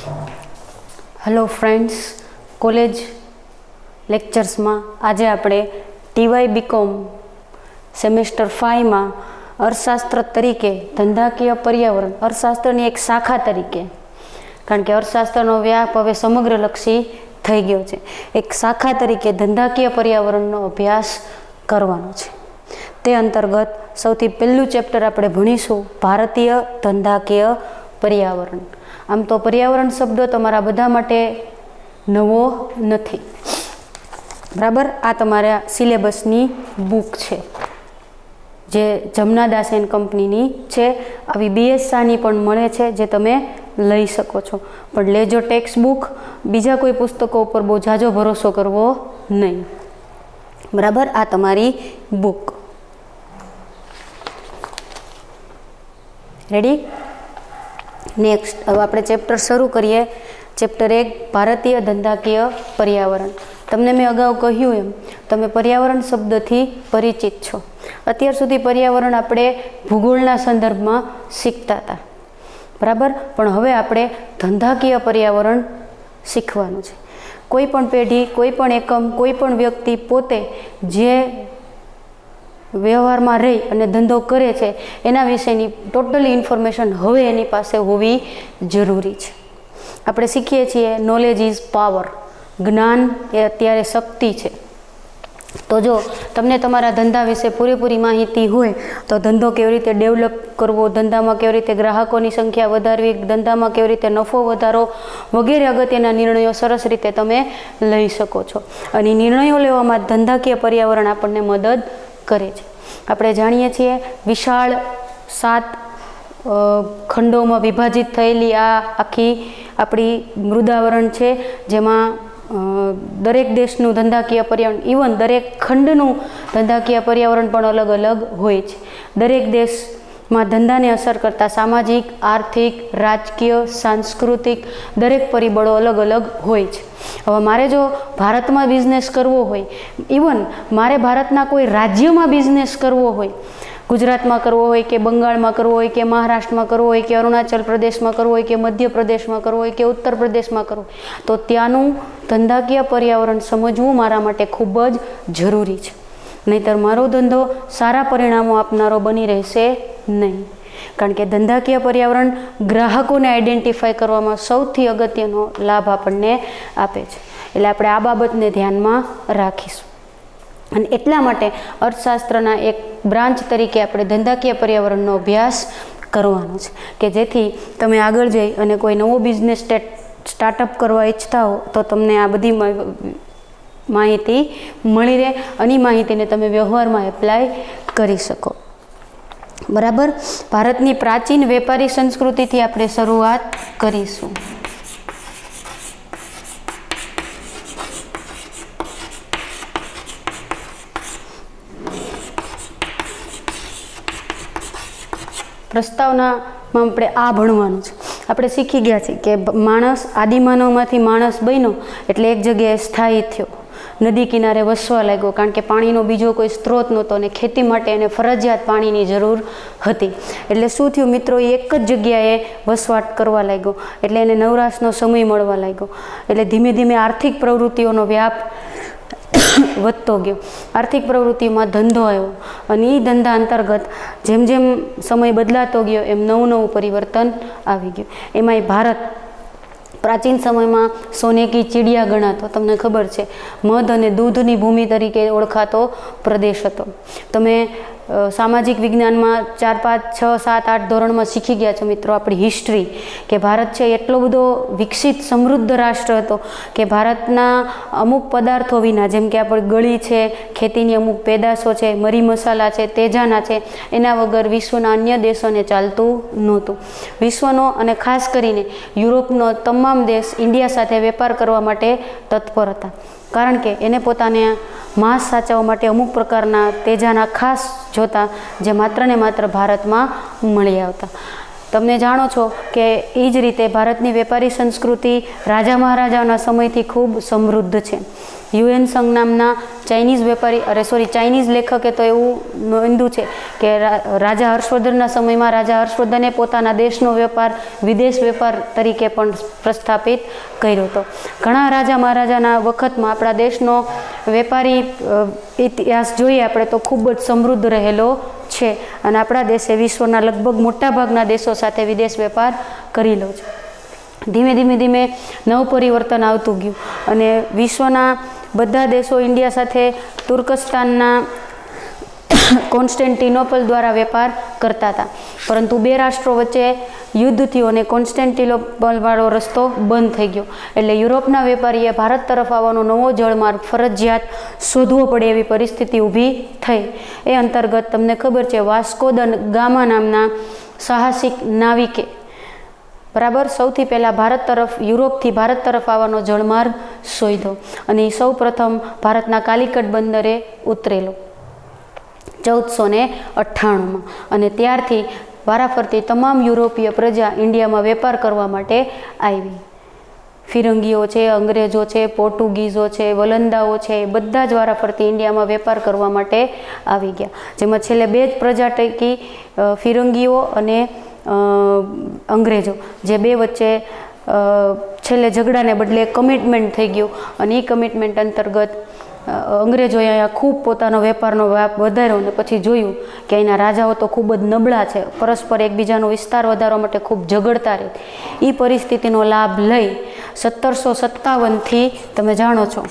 Hello friends, college lectures में आज आपणे टीवाय बीकॉम सेमेस्टर 5 में अर्थशास्त्र तरीके धंधाकीय पर्यावरण अर्थशास्त्रनी एक शाखा तरीके, कारण के अर्थशास्त्रनो व्याप हवे समग्रलक्षी थई गयो छे, एक शाखा तरीके धंधाकीय पर्यावरणनो अभ्यास करवानो छे। ते अंतर्गत सौथी पहेलुं चेप्टर आपणे भणीशुं भारतीय धंधाकीय पर्यावरण। आम तो पर्यावरण शब्द तमारा बधा माटे नवो नथी, बराबर। आ तमारा सिलेबसनी बुक छे जे जमनादास एंड कंपनीनी छे। आवी बीएस शाहनी पण मळे छे जे तमे लई शको छो, पण लेजो टेक्स्ट बुक, बीजा कोई पुस्तकों पर बहुत जाजो भरोसो करवो नहीं, बराबर। आ तमारी बुक रेडी। नेक्स्ट अब આપણે ચેપ્ટર શરૂ કરીએ। ચેપ્ટર 1 ભારતીય ધંધાકીય पर्यावरण। તમને મેં અગાઉ કહ્યું એમ તમે પર્યાવરણ શબ્દથી પરિચિત છો। અત્યાર સુધી પર્યાવરણ આપણે ભૂગોળના સંદર્ભમાં શીખતા હતા, બરાબર, પણ હવે આપણે ધંધાકીય पर्यावरण શીખવાનું છે। કોઈ પણ પેઢી, કોઈ પણ એકમ, કોઈ પણ વ્યક્તિ પોતે જે व्यवहार में रही और धंधो करे छे एना विषयनी टोटली इन्फॉर्मेशन हवे एनी पासे होवी जरूरी है। आपणे शीखीए छीए नॉलेज इज पावर, ज्ञान ए अत्यारे शक्ति है। तो जो तमने तमारा धंधा विषे पूरेपूरी माहिती होय तो धंधो केवी रीते डेवलप करवो, धंधा में केवी रीते ग्राहकोनी संख्या वधारवी, धंधा में केवी रीते नफो वधारो वगैरे अगत्यना निर्णयों सरस रीते तमे लई शको छो। अने निर्णयों लेवामां धंधाकीय पर्यावरण आपणने मदद करे छे। आपणे जाणीए छीए विशाळ 7 खंडों में विभाजित थयेली आ आखी आपणी मृदावरण छे, जेमां दरेक देशनुं धंधाकीय पर्यावरण, इवन दरेक खंडनुं धंधाकीय पर्यावरण पण अलग अलग होय छे। दरेक देश में धंधा ने असर करता सामाजिक, आर्थिक, राजकीय, सांस्कृतिक दरेक परिबळो अलग अलग होय छे। हवे मारे जो भारत में बिजनेस करवो होय, इवन मारे भारतना कोई राज्य में बिजनेस करवो होय, गुजरात में करवो होय के बंगाल में करवो होय के महाराष्ट्र में करवो होय के अरुणाचल प्रदेश में करवो होय के मध्य प्रदेश में करवो होय के उत्तर प्रदेश में करवो, तो त्यानुं धंधाकीय पर्यावरण समझवुं मारा माटे खूब ज जरूरी छे। नहींतर मारो धंधो सारा परिणामों आपनारो बनी रहेशे नहीं, कारण के धंधाकीय पर्यावरण ग्राहकों ने आइडेंटिफाई करवामां सौथी अगत्यनो लाभ आपणने आपे छे। एटले आपणे आ बाबतने ध्यानमां राखीशुं। अने एटला माटे अर्थशास्त्रना एक ब्रांच तरीके आपणे धंधाकीय पर्यावरणनो अभ्यास करवानो छे के जेथी तमे आगळ जई अने कोई नवो बिजनेस स्टार्टअप करवा इच्छता हो तो तमने आ बधी माहिती मळी रहे, अनी माहितीने तमे व्यवहारमां एप्लाय करी शको, बराबर। भारतनी प्राचीन वेपारी संस्कृतिथी आपणे शरूआत करीशुं। प्रस्तावना में आपणे आ भणवानुं छे। आपणे शीखी गया छे के माणस आदिमानवमांथी माणस बन्यो एटले एक जग्याए स्थायी थयो, नदी किनारे वसवा लाग्यो, कारण के पाणीनो बीजो कोई स्त्रोत नहोतो अने खेती माटे एने फरजियात पाणीनी जरूर हती। एटले शुं थयुं मित्रों, एक ज जग्याए वसवाट करवा लाग्यो, एटले एने नवराशनो समय मळवा लाग्यो। एटले धीमे धीमे आर्थिक प्रवृत्तिओनो व्याप વધતો ગયો। આર્થિક પ્રવૃત્તિમાં ધંધો આવ્યો અને એ ધંધા અંતર્ગત જેમ જેમ સમય બદલાતો ગયો એમ નવું નવું પરિવર્તન આવી ગયું। એમાંય ભારત प्राचीन समय में सोने की चिड़िया गणातो। तमने खबर है मध और दूधनी भूमि तरीके ओळखातो प्रदेश हतो। तमे सामाजिक विज्ञान में 4, 5, 6, 7, 8 धोरण में शीखी गया छो मित्रों अपनी हिस्ट्री के भारत है एटलो बधो विकसित समृद्ध राष्ट्र हतो कि भारतना अमुक पदार्थों विना, जेम के आपणे गળી है, खेतीनी अमुक पेदाशो है, मरी मसाला है, तेजाना है, एना वगर विश्वना अन्य देशों ने चालतुं नहोतुं। विश्वनो अने खास करीने यूरोपनो तमाम देश इंडिया साथे वेपार करवा माटे तत्पर हता, कारण के एने पोताने मांस साचववा माटे अमुक प्रकारना तेजाना खास जोता जे मात्र ने मात्र भारत में मळी आवता। તમે જાણો છો કે એ જ રીતે ભારતની વેપારી સંસ્કૃતિ રાજા મહારાજાના સમયથી ખૂબ સમૃદ્ધ છે. યુએન સંઘ નામના ચાઇનીઝ લેખકે તો એવું નોંધ્યું છે કે રાજા હર્ષવર્ધનના સમયમાં રાજા હર્ષવર્ધને પોતાના દેશનો વેપાર વિદેશ વેપાર તરીકે પણ પ્રસ્થાપિત કર્યો હતો. ઘણા રાજા મહારાજાના વખતમાં આપણા દેશનો વેપારી ઇતિહાસ જોઈએ આપણે તો ખૂબ જ સમૃદ્ધ રહેલો છે અને આપણા દેશે વિશ્વના લગભગ મોટાભાગના દેશો સાથે વિદેશ વેપાર કરેલો છે. ધીમે ધીમે નવ પરિવર્તન આવતું ગયું અને વિશ્વના બધા દેશો ઇન્ડિયા સાથે તુર્કસ્તાનના કોન્સ્ટેન્ટિનોપલ દ્વારા વેપાર કરતા હતા, પરંતુ બે રાષ્ટ્રો વચ્ચે યુદ્ધ થયું અને કોન્સ્ટેન્ટિનોપલવાળો રસ્તો બંધ થઈ ગયો. એટલે યુરોપના વેપારીએ ભારત તરફ આવવાનો નવો જળમાર્ગ ફરજિયાત શોધવો પડે એવી પરિસ્થિતિ ઊભી થઈ. એ અંતર્ગત તમને ખબર છે, વાસ્કો દ ગામા નામના સાહસિક નાવિકે બરાબર સૌથી પહેલાં યુરોપથી ભારત તરફ આવવાનો જળમાર્ગ શોધ્યો અને એ સૌ પ્રથમ ભારતના કાલિકટ બંદરે ઉતરેલો 1498માં અને ત્યારથી વારાફરતી તમામ યુરોપીય પ્રજા ઇન્ડિયામાં વેપાર કરવા માટે આવી. ફિરંગીઓ છે, અંગ્રેજો છે, પોર્ટુગીઝો છે, વલંદાઓ છે, એ બધા જ વારાફરતી ઇન્ડિયામાં વેપાર કરવા માટે આવી ગયા. જેમાં છેલ્લે બે જ પ્રજા પૈકી ફિરંગીઓ અને અંગ્રેજો જે બે વચ્ચે છેલ્લે ઝઘડાને બદલે કમિટમેન્ટ થઈ ગયું અને એ કમિટમેન્ટ અંતર્ગત અંગ્રેજોએ અહીંયા ખૂબ પોતાનો વેપારનો વ્યાપ વધાર્યો અને પછી જોયું કે અહીંના રાજાઓ તો ખૂબ જ નબળા છે, પરસ્પર એકબીજાનો વિસ્તાર વધારવા માટે ખૂબ ઝઘડતા રહે. એ પરિસ્થિતિનો લાભ લઈ 1757થી તમે જાણો છો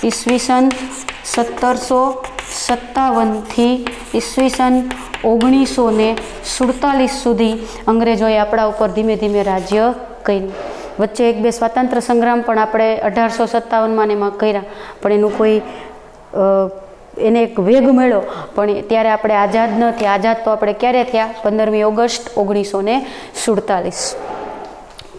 ઈસવીસન 1757થી ઈસવીસન 1947 સુધી અંગ્રેજોએ આપણા ઉપર ધીમે ધીમે રાજ્ય કર્યું. વચ્ચે એક બે સ્વાતંત્ર્ય સંગ્રામ પણ આપણે 1857માં એમાં કર્યા, પણ એનું કોઈ એને એક વેગ મળ્યો, પણ ત્યારે આપણે આઝાદ ન થયા. આઝાદ તો આપણે ક્યારે થયા? 15મી ઓગસ્ટ 1947.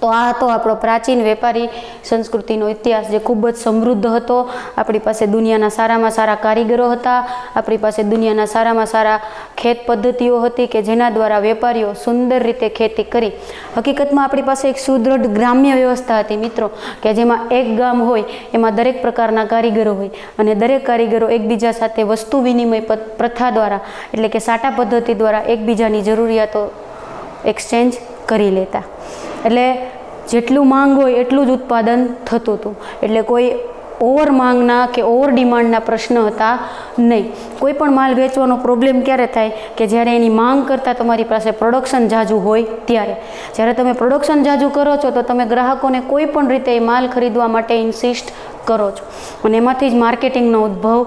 તો આ હતો આપણો પ્રાચીન વેપારી સંસ્કૃતિનો ઇતિહાસ, જે ખૂબ જ સમૃદ્ધ હતો. આપણી પાસે દુનિયાના સારામાં સારા કારીગરો હતા, આપણી પાસે દુનિયાના સારામાં સારા ખેત પદ્ધતિઓ હતી કે જેના દ્વારા વેપારીઓ સુંદર રીતે ખેતી કરી. હકીકતમાં આપણી પાસે એક સુદૃઢ ગ્રામ્ય વ્યવસ્થા હતી મિત્રો, કે જેમાં એક ગામ હોય એમાં દરેક પ્રકારના કારીગરો હોય અને દરેક કારીગરો એકબીજા સાથે વસ્તુ વિનિમય પ્રથા દ્વારા એટલે કે સાટા પદ્ધતિ દ્વારા એકબીજાની જરૂરિયાતો એક્સચેન્જ કરી લેતા. એટલે જેટલું માંગ હોય એટલું જ ઉત્પાદન થતું હતું. એટલે કોઈ ઓવર માંગના કે ઓવર ડિમાન્ડના પ્રશ્ન હતા નહીં. કોઈ પણ માલ વેચવાનો પ્રોબ્લેમ ક્યારે થાય કે જ્યારે એની માંગ કરતાં તમારી પાસે પ્રોડક્શન જાજુ હોય ત્યારે. જ્યારે તમે પ્રોડક્શન જાજુ કરો છો તો તમે ગ્રાહકોને કોઈ પણ રીતે એ માલ ખરીદવા માટે ઇન્સિસ્ટ કરો છો અને એમાંથી જ માર્કેટિંગનો ઉદ્ભવ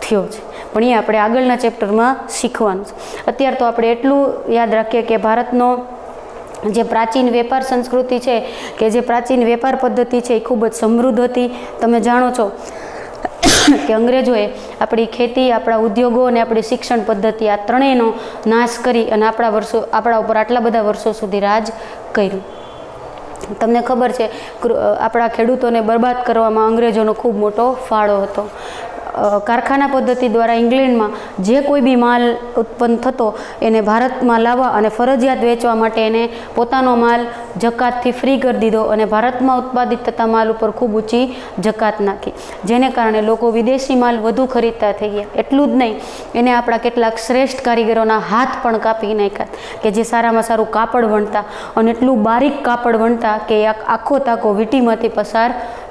થયો છે. પણ એ આપણે આગળના ચેપ્ટરમાં શીખવાનું છે. અત્યારે તો આપણે એટલું યાદ રાખીએ કે ભારતનો જે પ્રાચીન વેપાર સંસ્કૃતિ છે કે જે પ્રાચીન વેપાર પદ્ધતિ છે એ ખૂબ જ સમૃદ્ધ હતી. તમે જાણો છો કે અંગ્રેજોએ આપણી ખેતી, આપણા ઉદ્યોગો અને આપણી શિક્ષણ પદ્ધતિ આ ત્રણેયનો નાશ કરી અને આપણા ઉપર આટલા બધા વર્ષો સુધી રાજ કર્યું. તમને ખબર છે આપણા ખેડૂતોને બરબાદ કરવામાં અંગ્રેજોનો ખૂબ મોટો ફાળો હતો. કારખાના પદ્ધતિ દ્વારા ઇંગ્લેન્ડમાં જે કોઈ બી માલ ઉત્પન્ન થતો એને ભારતમાં લાવવા અને ફરજિયાત વેચવા માટે એને પોતાનો માલ જકાતથી ફ્રી કરી દીધો અને ભારતમાં ઉત્પાદિત થતા માલ ઉપર ખૂબ ઊંચી જકાત નાખી, જેને કારણે લોકો વિદેશી માલ વધુ ખરીદતા થઈ ગયા. એટલું જ નહીં, એને આપણા કેટલાક શ્રેષ્ઠ કારીગરોના હાથ પણ કાપી નાખ્યા કે જે સારામાં સારું કાપડ વણતા અને એટલું બારીક કાપડ વણતા કે આખો તાકો વીંટીમાંથી પસાર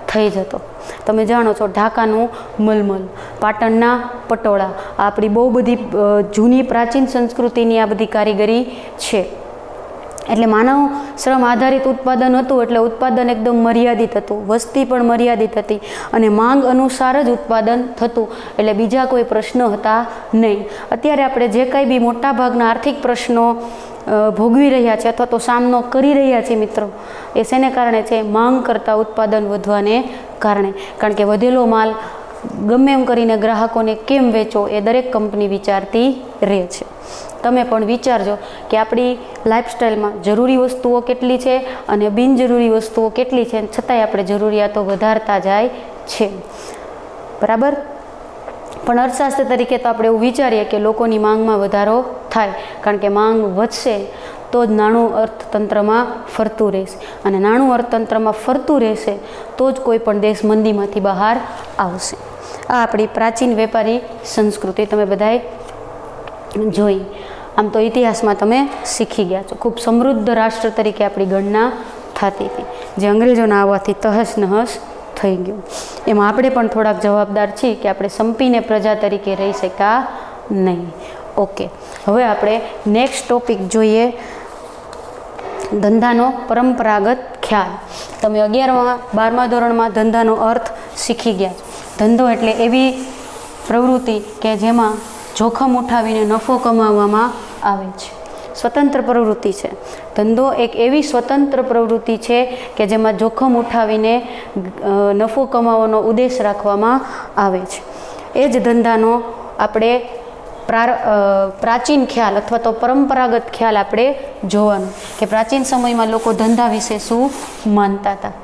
થઈ જતો. તમે જાણો છો ઢાકાનું મલમલ, પાટણના પટોળા, આપણી બહુ બધી જૂની પ્રાચીન સંસ્કૃતિની આ બધી કારીગરી છે. એટલે માનવ શ્રમ આધારિત ઉત્પાદન હતું, એટલે ઉત્પાદન એકદમ મર્યાદિત હતું, વસ્તી પણ મર્યાદિત હતી અને માંગ અનુસાર જ ઉત્પાદન થતું. એટલે બીજા કોઈ પ્રશ્નો હતા નહીં. અત્યારે આપણે જે કંઈ બી મોટાભાગના આર્થિક પ્રશ્નો ભોગવી રહ્યા છે અથવા તો સામનો કરી રહ્યા છે મિત્રો, એ શેને કારણે છે? માંગ કરતાં ઉત્પાદન વધવાને કારણે. કારણ કે વધેલો માલ ગમે એમ કરીને ગ્રાહકોને કેમ વેચો એ દરેક કંપની વિચારતી રહે છે. તમે પણ વિચારજો કે આપણી લાઈફસ્ટાઈલમાં જરૂરી વસ્તુઓ કેટલી છે અને બિનજરૂરી વસ્તુઓ કેટલી છે, છતાંય આપણે જરૂરિયાતો વધારતા જાય છે. બરાબર? પણ અર્થશાસ્ત્ર તરીકે તો આપણે એવું વિચારીએ કે લોકોની માંગમાં વધારો થાય, કારણ કે માંગ વધશે તો જ નાણું અર્થતંત્રમાં ફરતું રહેશે, અને નાણું અર્થતંત્રમાં ફરતું રહેશે તો જ કોઈ પણ દેશ મંદીમાંથી બહાર આવશે. આ આપણી પ્રાચીન વેપારી સંસ્કૃતિ તમે બધાએ જોઈ. આમ તો ઇતિહાસમાં તમે શીખી ગયા છો. ખૂબ સમૃદ્ધ રાષ્ટ્ર તરીકે આપણી ગણના થતી હતી, જે અંગ્રેજોના આવવાથી તહસ નહસ થઈ ગયું. એમાં આપણે પણ થોડાક જવાબદાર છીએ કે આપણે સંપીને પ્રજા તરીકે રહી શક્યા નહીં. ઓકે, હવે આપણે નેક્સ્ટ ટોપિક જોઈએ, ધંધાનો પરંપરાગત ખ્યાલ. તમે 11મા 12મા ધોરણમાં ધંધાનો અર્થ શીખી ગયા છો. ધંધો એટલે એવી પ્રવૃત્તિ કે જેમાં જોખમ ઉઠાવીને નફો કમાવવામાં આવે છે. સ્વતંત્ર પ્રવૃત્તિ છે ધંધો. એક એવી સ્વતંત્ર પ્રવૃત્તિ છે કે જેમાં જોખમ ઉઠાવીને નફો કમાવાનો ઉદ્દેશ રાખવામાં આવે છે. એ જ ધંધાનો આપણે પ્રાચીન ખ્યાલ અથવા તો પરંપરાગત ખ્યાલ આપણે જોવાનો કે પ્રાચીન સમયમાં લોકો ધંધા વિશે શું માનતા હતા.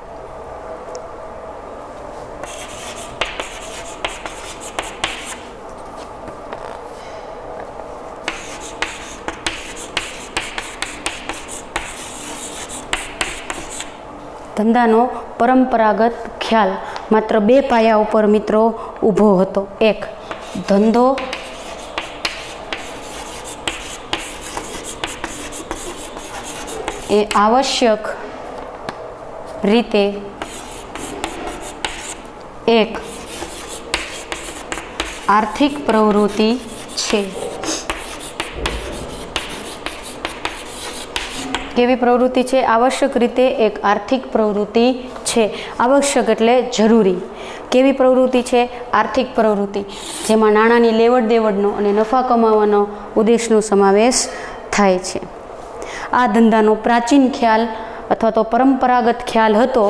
ધંધાનો પરંપરાગત ખ્યાલ માત્ર 2 પાયા ઉપર મિત્રો ઊભો હતો. એક, ધંધો એ આવશ્યક રીતે એક આર્થિક પ્રવૃત્તિ છે. કેવી પ્રવૃત્તિ છે? આવશ્યક રીતે એક આર્થિક પ્રવૃત્તિ છે. આવશ્યક એટલે જરૂરી. કેવી પ્રવૃત્તિ છે? આર્થિક પ્રવૃત્તિ, જેમાં નાણાંની લેવડ દેવડનો અને નફા કમાવાનો ઉદ્દેશનો સમાવેશ થાય છે. આ ધંધાનો પ્રાચીન ખ્યાલ અથવા તો પરંપરાગત ખ્યાલ હતો,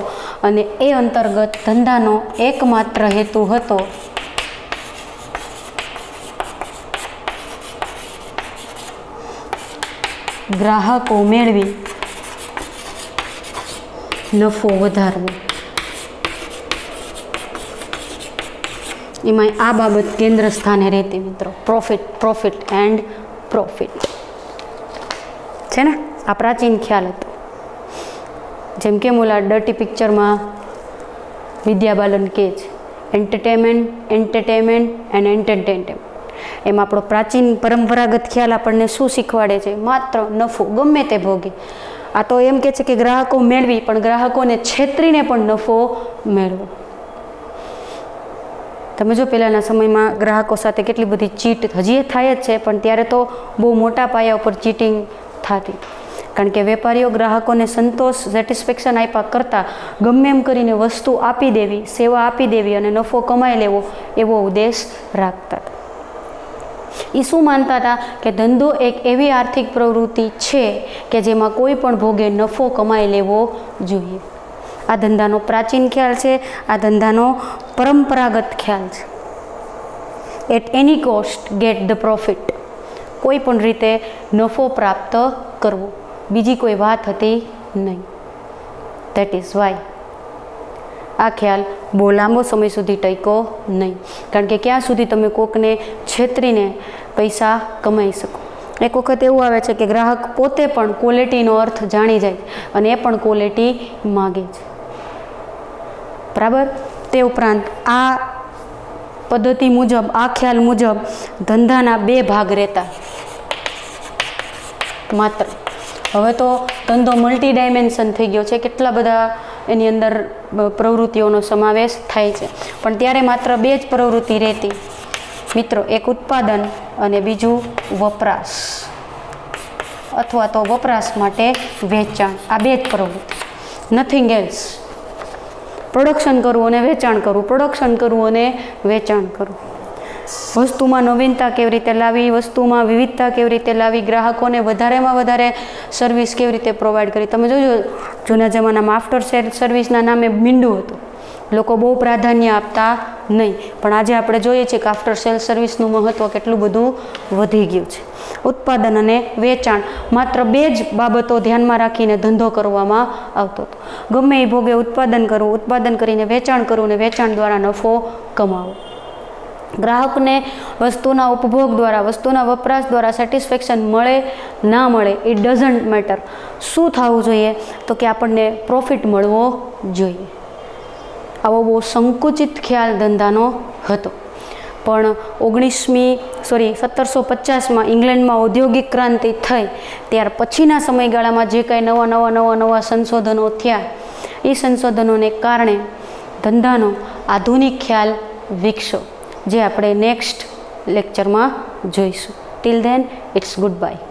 અને એ અંતર્ગત ધંધાનો એકમાત્ર હેતુ હતો ગ્રાહકો મેળવી નફો વધારવો. એમાં આ બાબત કેન્દ્ર સ્થાને રહેતી મિત્રો. પ્રોફિટ એન્ડ પ્રોફિટ છે ને, આ પ્રાચીન ખ્યાલ હતો. જેમ કે ઓલા ડર્ટી પિક્ચરમાં વિદ્યા બાલન કહે છે, એન્ટરટેનમેન્ટ એન્ડ એન્ટરટેનમેન્ટ. એમાં આપણો પ્રાચીન પરંપરાગત ખ્યાલ આપણને શું શીખવાડે છે? માત્ર નફો ગમે તે ભોગે. આ તો એમ કે છે કે ગ્રાહકો મેળવી, પણ ગ્રાહકોને છેતરીને પણ નફો મેળવો. તમે જો પહેલાંના સમયમાં ગ્રાહકો સાથે કેટલી બધી ચીટ હજી થાય જ છે, પણ ત્યારે તો બહુ મોટા પાયા ઉપર ચીટિંગ થતી, કારણ કે વેપારીઓ ગ્રાહકોને સંતોષ સેટિસ્ફેક્શન આપ્યા કરતાં ગમે એમ કરીને વસ્તુ આપી દેવી, સેવા આપી દેવી અને નફો કમાઈ લેવો એવો ઉદ્દેશ રાખતા હતા. એ શું માનતા હતા કે ધંધો એક એવી આર્થિક પ્રવૃત્તિ છે કે જેમાં કોઈ પણ ભોગે નફો કમાઈ લેવો જોઈએ. આ ધંધાનો પ્રાચીન ખ્યાલ છે. આ ધંધાનો પરંપરાગત ખ્યાલ છે. At any cost get the profit. કોઈ પણ રીતે નફો પ્રાપ્ત કરવો, બીજી કોઈ વાત હતી નહીં. ધેટ ઇઝ વાય આ ખ્યાલ બહુ લાંબો સમય સુધી ટક્યો નહીં, કારણ કે ક્યાં સુધી તમે કોકને છેતરીને પૈસા કમાઈ શકો. એક વખત એવું આવે છે કે ગ્રાહક પોતે પણ ક્વોલિટીનો અર્થ જાણી જાય અને એ પણ ક્વોલિટી માગે છે, બરાબર. તે ઉપરાંત આ પદ્ધતિ મુજબ, આ ખ્યાલ મુજબ ધંધાના 2 ભાગ રહેતા માત્ર. હવે તો ધંધો મલ્ટી ડાયમેન્શન થઈ ગયો છે, કેટલા બધા એની અંદર પ્રવૃત્તિઓનો સમાવેશ થાય છે, પણ ત્યારે માત્ર 2 જ પ્રવૃત્તિ રહેતી મિત્રો. એક ઉત્પાદન અને બીજું વપરાશ, અથવા તો વપરાશ માટે વેચાણ. આ 2 જ પ્રવૃત્તિ, નથિંગ એલ્સ. પ્રોડક્શન કરવું અને વેચાણ કરવું, પ્રોડક્શન કરવું અને વેચાણ કરવું. વસ્તુમાં નવીનતા કેવી રીતે લાવી, વસ્તુમાં વિવિધતા કેવી રીતે લાવી, ગ્રાહકોને વધારેમાં વધારે સર્વિસ કેવી રીતે પ્રોવાઈડ કરી. તમે જોજો જૂના જમાનામાં આફ્ટર સેલ સર્વિસના નામે મીંડું હતું, લોકો બહુ પ્રાધાન્ય આપતા નહીં, પણ આજે આપણે જોઈએ છીએ કે આફ્ટર સેલ સર્વિસનું મહત્ત્વ કેટલું બધું વધી ગયું છે. ઉત્પાદન અને વેચાણ, માત્ર 2 જ બાબતો ધ્યાનમાં રાખીને ધંધો કરવામાં આવતો હતો. ગમે એ ભોગે ઉત્પાદન કરવું, ઉત્પાદન કરીને વેચાણ કરવું અને વેચાણ દ્વારા નફો કમાવો. ગ્રાહકને વસ્તુના ઉપભોગ દ્વારા, વસ્તુના વપરાશ દ્વારા સેટિસ્ફેક્શન મળે ના મળે, ઇટ ડઝન્ટ મેટર. શું થવું જોઈએ? તો કે આપણને પ્રોફિટ મળવો જોઈએ. આવો બહુ સંકુચિત ખ્યાલ ધંધાનો હતો. પણ 1750માં ઇંગ્લેન્ડમાં ઔદ્યોગિક ક્રાંતિ થઈ ત્યાર પછીના સમયગાળામાં જે કાંઈ નવા સંશોધનો થયા, એ સંશોધનોને કારણે ધંધાનો આધુનિક ખ્યાલ વિકસ્યો, જે આપણે નેક્સ્ટ લેક્ચરમાં જોઈશું. Till then, it's good by.